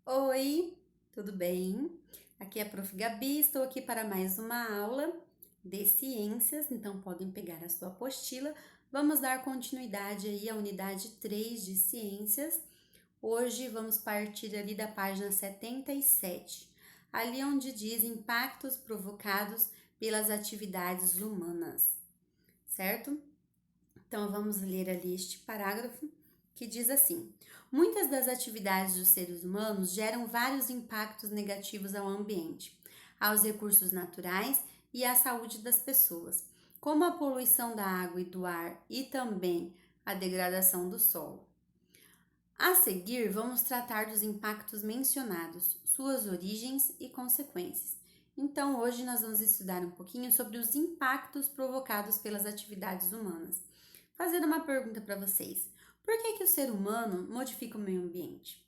Oi, tudo bem? Aqui é a Prof. Gabi, estou aqui para mais uma aula de ciências, então podem pegar a sua apostila. Vamos dar continuidade aí à unidade 3 de ciências. Hoje vamos partir ali da página 77, ali onde diz impactos provocados pelas atividades humanas, certo? Então vamos ler ali este parágrafo que diz assim: muitas das atividades dos seres humanos geram vários impactos negativos ao ambiente, aos recursos naturais e à saúde das pessoas, como a poluição da água e do ar e também a degradação do solo. A seguir, vamos tratar dos impactos mencionados, suas origens e consequências. Então, hoje nós vamos estudar um pouquinho sobre os impactos provocados pelas atividades humanas. Fazer uma pergunta para vocês: por que o ser humano modifica o meio ambiente?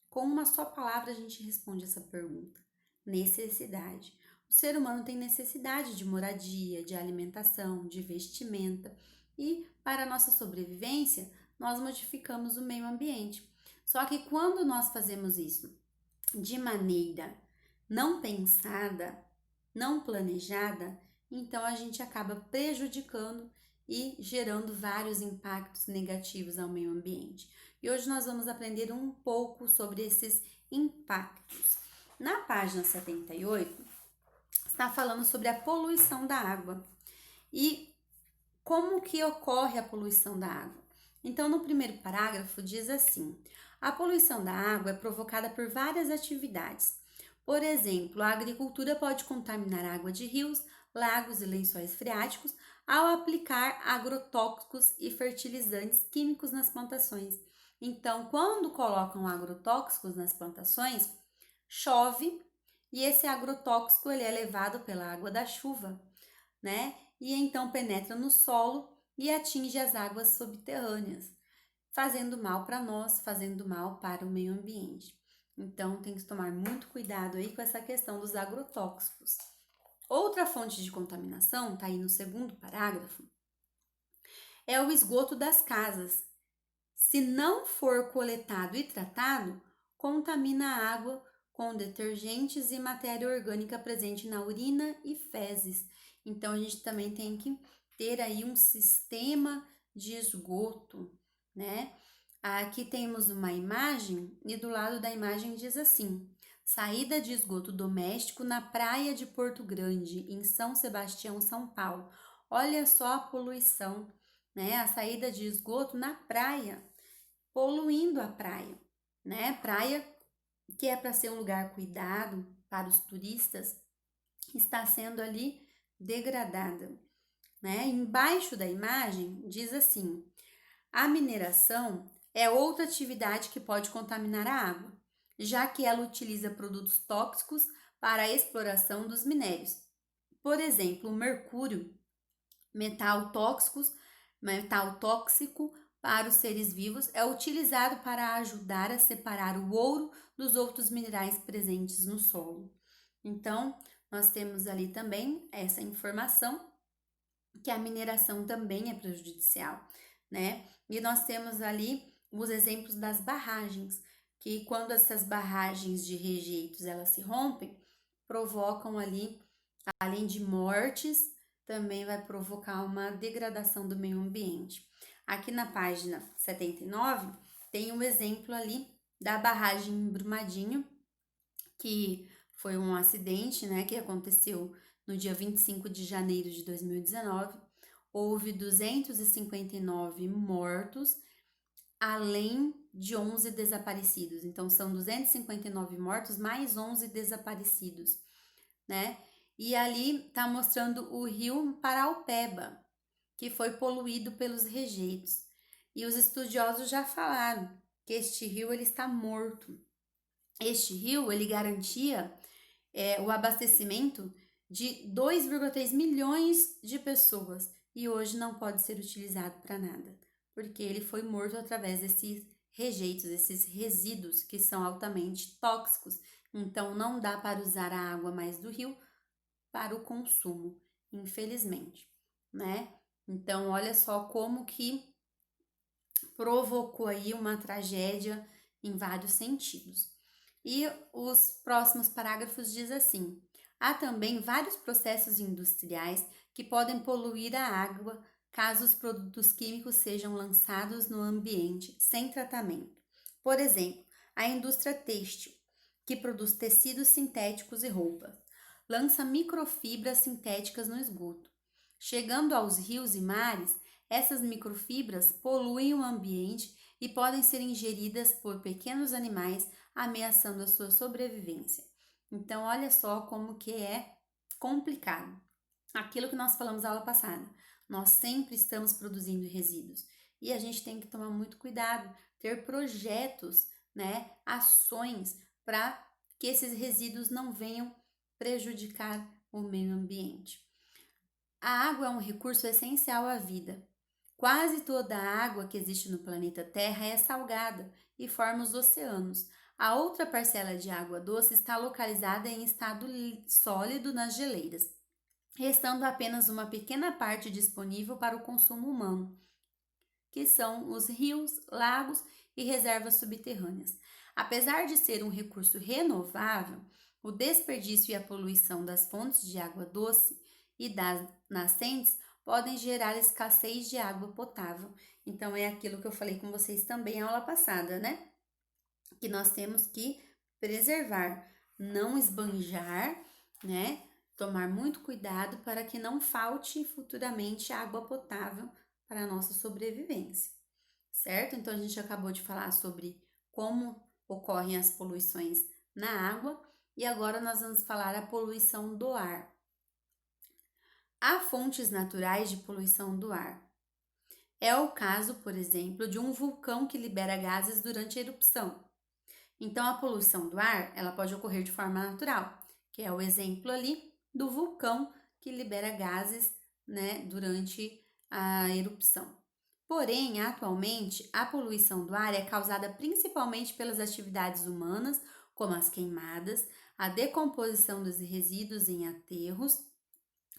Com uma só palavra a gente responde essa pergunta: necessidade. O ser humano tem necessidade de moradia, de alimentação, de vestimenta e, para a nossa sobrevivência, nós modificamos o meio ambiente. Só que quando nós fazemos isso de maneira não pensada, não planejada, então a gente acaba prejudicando e gerando vários impactos negativos ao meio ambiente. E hoje nós vamos aprender um pouco sobre esses impactos. Na página 78, está falando sobre a poluição da água e como que ocorre a poluição da água. Então, no primeiro parágrafo diz assim: a poluição da água é provocada por várias atividades. Por exemplo, a agricultura pode contaminar a água de rios, lagos e lençóis freáticos ao aplicar agrotóxicos e fertilizantes químicos nas plantações. Então, quando colocam agrotóxicos nas plantações, chove e esse agrotóxico ele é levado pela água da chuva, né? E então penetra no solo e atinge as águas subterrâneas, fazendo mal para nós, fazendo mal para o meio ambiente. Então tem que tomar muito cuidado aí com essa questão dos agrotóxicos. Outra fonte de contaminação, tá aí no segundo parágrafo, é o esgoto das casas. Se não for coletado e tratado, contamina a água com detergentes e matéria orgânica presente na urina e fezes. Então a gente também tem que ter aí um sistema de esgoto, né? Aqui temos uma imagem e do lado da imagem diz assim: saída de esgoto doméstico na praia de Porto Grande, em São Sebastião, São Paulo. Olha só a poluição, né? A saída de esgoto na praia, poluindo a praia, né? Praia que é para ser um lugar cuidado para os turistas, está sendo ali degradada, né? Embaixo da imagem diz assim: a mineração é outra atividade que pode contaminar a água, já que ela utiliza produtos tóxicos para a exploração dos minérios. Por exemplo, o mercúrio, metal tóxicos, metal tóxico para os seres vivos, é utilizado para ajudar a separar o ouro dos outros minerais presentes no solo. Então, nós temos ali também essa informação que a mineração também é prejudicial, né? E nós temos ali os exemplos das barragens, que quando essas barragens de rejeitos elas se rompem, provocam ali, além de mortes, também vai provocar uma degradação do meio ambiente. Aqui na página 79 tem um exemplo ali da barragem em Brumadinho, que foi um acidente, né, que aconteceu no dia 25 de janeiro de 2019. Houve 259 mortos, além de 11 desaparecidos. Então, são 259 mortos mais 11 desaparecidos, né? E ali tá mostrando o rio Paraupeba, que foi poluído pelos rejeitos. E os estudiosos já falaram que este rio ele está morto. Este rio ele garantia o abastecimento de 2,3 milhões de pessoas e hoje não pode ser utilizado para nada, porque ele foi morto através desses rejeitos, esses resíduos que são altamente tóxicos. Então não dá para usar a água mais do rio para o consumo, infelizmente, né? Então olha só como que provocou aí uma tragédia em vários sentidos. E os próximos parágrafos diz assim: há também vários processos industriais que podem poluir a água caso os produtos químicos sejam lançados no ambiente sem tratamento. Por exemplo, a indústria têxtil, que produz tecidos sintéticos e roupas, lança microfibras sintéticas no esgoto. Chegando aos rios e mares, essas microfibras poluem o ambiente e podem ser ingeridas por pequenos animais, ameaçando a sua sobrevivência. Então, olha só como que é complicado. Aquilo que nós falamos na aula passada, nós sempre estamos produzindo resíduos e a gente tem que tomar muito cuidado, ter projetos, né, ações para que esses resíduos não venham prejudicar o meio ambiente. A água é um recurso essencial à vida. Quase toda a água que existe no planeta Terra é salgada e forma os oceanos. A outra parcela de água doce está localizada em estado sólido nas geleiras, restando apenas uma pequena parte disponível para o consumo humano, que são os rios, lagos e reservas subterrâneas. Apesar de ser um recurso renovável, o desperdício e a poluição das fontes de água doce e das nascentes podem gerar escassez de água potável. Então, é aquilo que eu falei com vocês também na aula passada, né? Que nós temos que preservar, não esbanjar, né? Tomar muito cuidado para que não falte futuramente água potável para a nossa sobrevivência, certo? Então a gente acabou de falar sobre como ocorrem as poluições na água e agora nós vamos falar a poluição do ar. Há fontes naturais de poluição do ar. É o caso, por exemplo, de um vulcão que libera gases durante a erupção. Então, a poluição do ar, ela pode ocorrer de forma natural, que é o exemplo ali do vulcão que libera gases, né, durante a erupção. Porém, atualmente, a poluição do ar é causada principalmente pelas atividades humanas, como as queimadas, a decomposição dos resíduos em aterros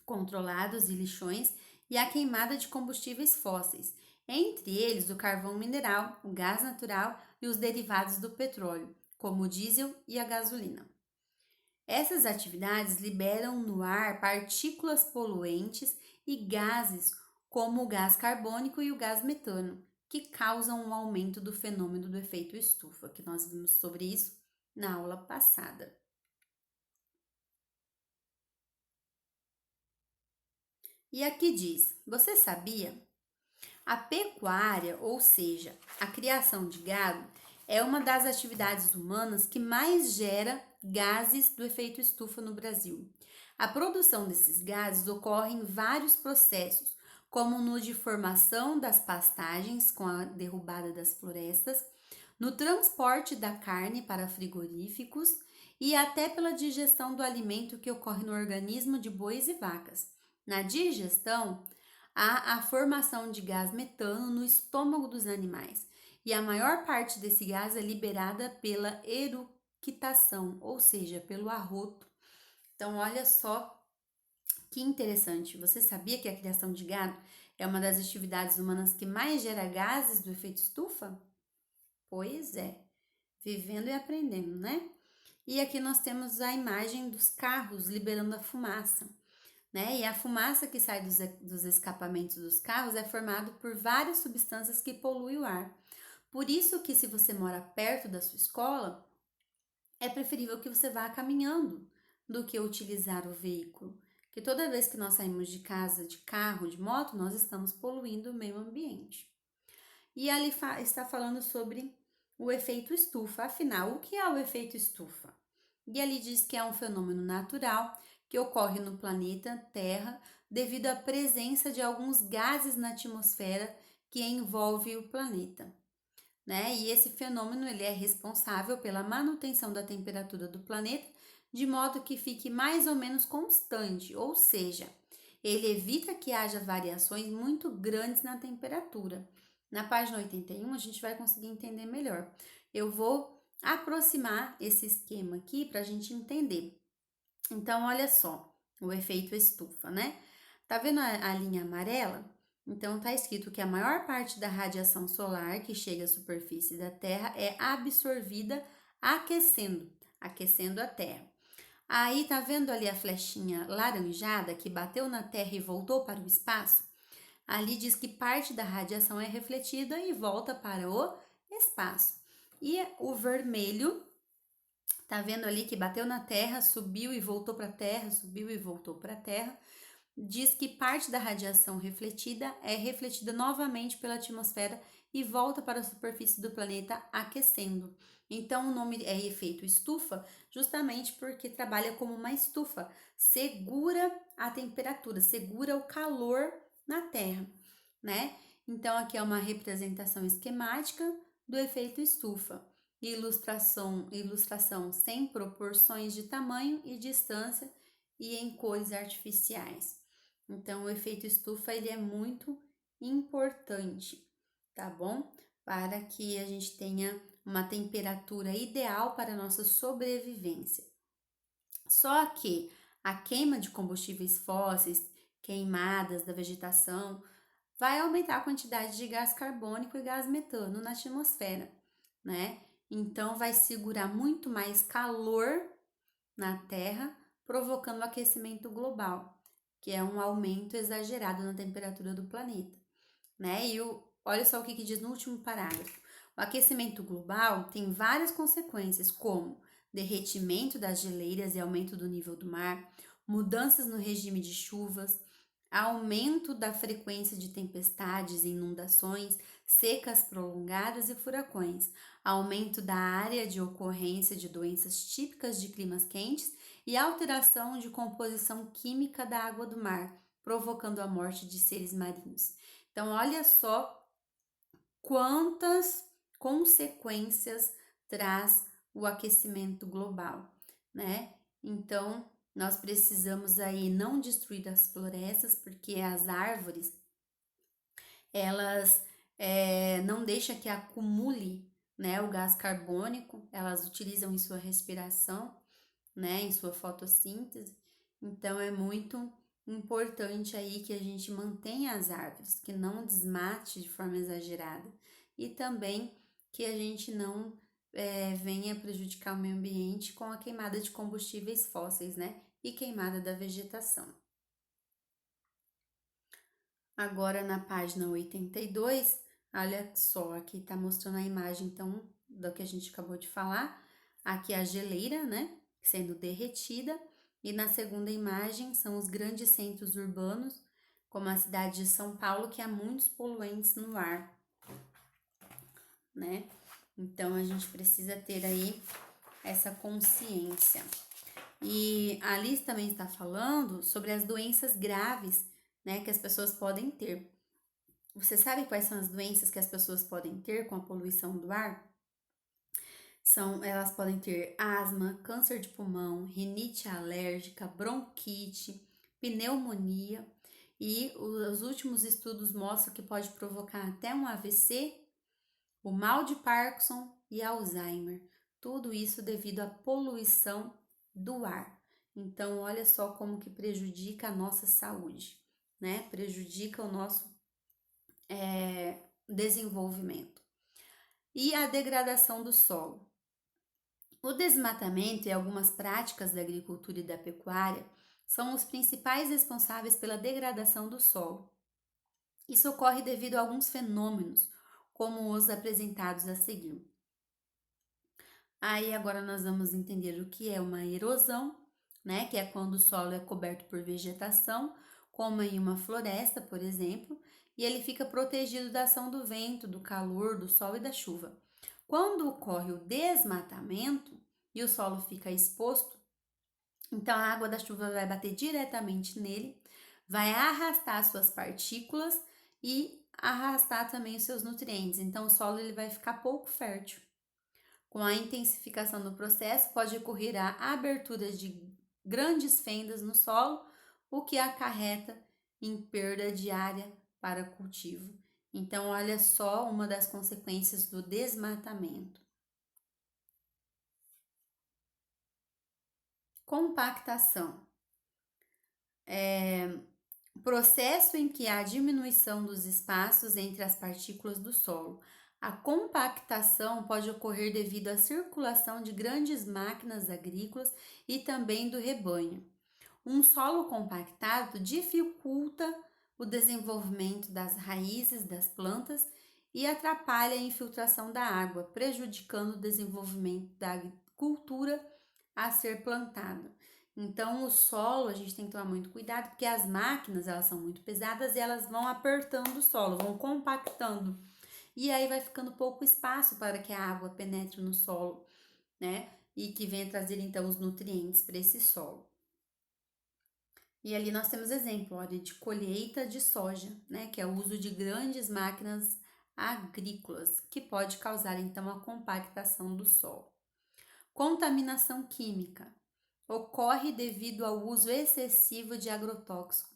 controlados e lixões e a queimada de combustíveis fósseis, entre eles o carvão mineral, o gás natural e os derivados do petróleo, como o diesel e a gasolina. Essas atividades liberam no ar partículas poluentes e gases, como o gás carbônico e o gás metano, que causam um aumento do fenômeno do efeito estufa, que nós vimos sobre isso na aula passada. E aqui diz: você sabia? A pecuária, ou seja, a criação de gado, é uma das atividades humanas que mais gera gases do efeito estufa no Brasil. A produção desses gases ocorre em vários processos, como no de formação das pastagens com a derrubada das florestas, no transporte da carne para frigoríficos e até pela digestão do alimento que ocorre no organismo de bois e vacas. Na digestão, há a formação de gás metano no estômago dos animais, e a maior parte desse gás é liberada pela eructação, ou seja, pelo arroto. Então, olha só que interessante. Você sabia que a criação de gado é uma das atividades humanas que mais gera gases do efeito estufa? Pois é, vivendo e aprendendo, né? E aqui nós temos a imagem dos carros liberando a fumaça, né? E a fumaça que sai dos escapamentos dos carros é formada por várias substâncias que poluem o ar. Por isso que se você mora perto da sua escola, é preferível que você vá caminhando do que utilizar o veículo. Que toda vez que nós saímos de casa, de carro, de moto, nós estamos poluindo o meio ambiente. E ali está falando sobre o efeito estufa. Afinal, o que é o efeito estufa? E ali diz que é um fenômeno natural que ocorre no planeta Terra devido à presença de alguns gases na atmosfera que envolve o planeta, né? E esse fenômeno ele é responsável pela manutenção da temperatura do planeta de modo que fique mais ou menos constante, ou seja, ele evita que haja variações muito grandes na temperatura. Na página 81 a gente vai conseguir entender melhor. Eu vou aproximar esse esquema aqui para a gente entender. Então, olha só, o efeito estufa, né? Tá vendo a linha amarela? Então, tá escrito que a maior parte da radiação solar que chega à superfície da Terra é absorvida aquecendo. aquecendo a terra. Aí tá vendo ali a flechinha laranjada que bateu na terra e voltou para o espaço? Ali diz que parte da radiação é refletida e volta para o espaço. E o vermelho, tá vendo ali que bateu na terra, subiu e voltou para a terra, subiu e voltou para a terra. Diz que parte da radiação refletida é refletida novamente pela atmosfera e volta para a superfície do planeta aquecendo. Então, o nome é efeito estufa, justamente porque trabalha como uma estufa, segura a temperatura, segura o calor na Terra, né? Então, aqui é uma representação esquemática do efeito estufa. Ilustração sem proporções de tamanho e distância e em cores artificiais. Então, o efeito estufa ele é muito importante, tá bom? Para que a gente tenha uma temperatura ideal para a nossa sobrevivência. Só que a queima de combustíveis fósseis, queimadas da vegetação, vai aumentar a quantidade de gás carbônico e gás metano na atmosfera, né? Então, vai segurar muito mais calor na Terra, provocando o aquecimento global, que é um aumento exagerado na temperatura do planeta, né? Olha só o que diz no último parágrafo. O aquecimento global tem várias consequências, como derretimento das geleiras e aumento do nível do mar, mudanças no regime de chuvas, aumento da frequência de tempestades e inundações, secas prolongadas e furacões, aumento da área de ocorrência de doenças típicas de climas quentes e alteração de composição química da água do mar, provocando a morte de seres marinhos. Então, olha só quantas consequências traz o aquecimento global, né? Então, nós precisamos aí não destruir as florestas, porque as árvores, elas não deixam que acumule, né, o gás carbônico, elas utilizam em sua respiração, né, em sua fotossíntese. Então, é muito importante aí que a gente mantenha as árvores, que não desmate de forma exagerada e também que a gente não venha prejudicar o meio ambiente com a queimada de combustíveis fósseis, né, e queimada da vegetação. Agora na página 82, olha só, aqui tá mostrando a imagem então do que a gente acabou de falar. Aqui a geleira, né, sendo derretida, e na segunda imagem são os grandes centros urbanos, como a cidade de São Paulo, que há muitos poluentes no ar, né? Então a gente precisa ter aí essa consciência. E a Alice também está falando sobre as doenças graves, né, que as pessoas podem ter. Você sabe quais são as doenças que as pessoas podem ter com a poluição do ar? Elas podem ter asma, câncer de pulmão, rinite alérgica, bronquite, pneumonia, e os últimos estudos mostram que pode provocar até um AVC, o mal de Parkinson e Alzheimer. Tudo isso devido à poluição do ar. Então, olha só como que prejudica a nossa saúde, né? Prejudica o nosso desenvolvimento. E a degradação do solo. O desmatamento e algumas práticas da agricultura e da pecuária são os principais responsáveis pela degradação do solo. Isso ocorre devido a alguns fenômenos, como os apresentados a seguir. Aí agora nós vamos entender o que é uma erosão, né? Que é quando o solo é coberto por vegetação, como em uma floresta, por exemplo, e ele fica protegido da ação do vento, do calor, do sol e da chuva. Quando ocorre o desmatamento e o solo fica exposto, então a água da chuva vai bater diretamente nele, vai arrastar suas partículas e arrastar também os seus nutrientes. Então o solo ele vai ficar pouco fértil. Com a intensificação do processo, pode ocorrer a abertura de grandes fendas no solo, o que acarreta em perda de área para cultivo. Então, olha só uma das consequências do desmatamento. Compactação. Processo em que há diminuição dos espaços entre as partículas do solo. A compactação pode ocorrer devido à circulação de grandes máquinas agrícolas e também do rebanho. Um solo compactado dificulta o desenvolvimento das raízes das plantas e atrapalha a infiltração da água, prejudicando o desenvolvimento da cultura a ser plantado. Então, o solo a gente tem que tomar muito cuidado, porque as máquinas elas são muito pesadas e elas vão apertando o solo, vão compactando. E aí vai ficando pouco espaço para que a água penetre no solo, né? E que venha trazer então os nutrientes para esse solo. E ali nós temos exemplo, olha, de colheita de soja, né? Que é o uso de grandes máquinas agrícolas, que pode causar então a compactação do solo. Contaminação química ocorre devido ao uso excessivo de agrotóxico,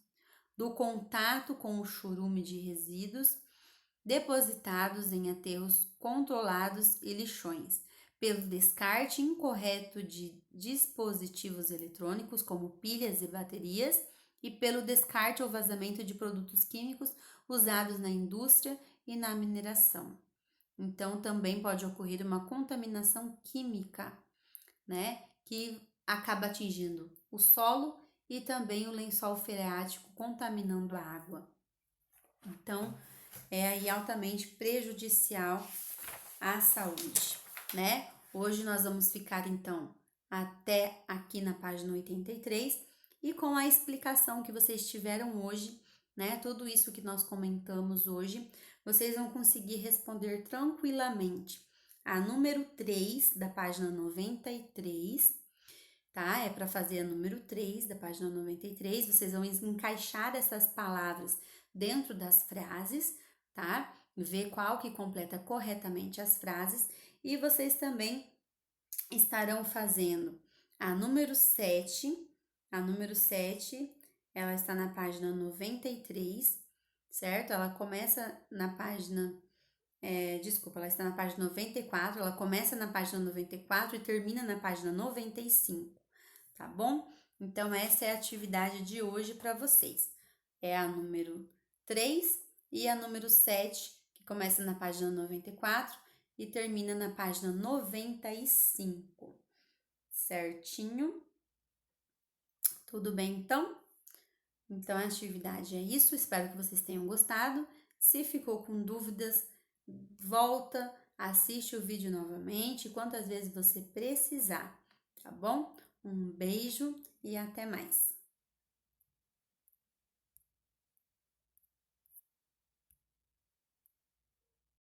do contato com o churume de resíduos depositados em aterros controlados e lixões, pelo descarte incorreto de dispositivos eletrônicos como pilhas e baterias e pelo descarte ou vazamento de produtos químicos usados na indústria e na mineração. Então, também pode ocorrer uma contaminação química, né, que acaba atingindo o solo e também o lençol freático, contaminando a água. Então, é aí altamente prejudicial à saúde, né? Hoje nós vamos ficar então até aqui na página 83 e com a explicação que vocês tiveram hoje, né? Tudo isso que nós comentamos hoje, vocês vão conseguir responder tranquilamente a número 3 da página 93, tá? É para fazer a número 3 da página 93, vocês vão encaixar essas palavras dentro das frases, tá? Ver qual que completa corretamente as frases e vocês também estarão fazendo a número 7. A número 7, ela está na página 93, certo? Ela começa na página, ela está na página 94, ela começa na página 94 e termina na página 95, tá bom? Então, essa é a atividade de hoje para vocês. É a número 3 e a número 7, que começa na página 94 e termina na página 95. Certinho? Tudo bem, então? Então, a atividade é isso. Espero que vocês tenham gostado. Se ficou com dúvidas, volta, assiste o vídeo novamente, quantas vezes você precisar, tá bom? Um beijo e até mais!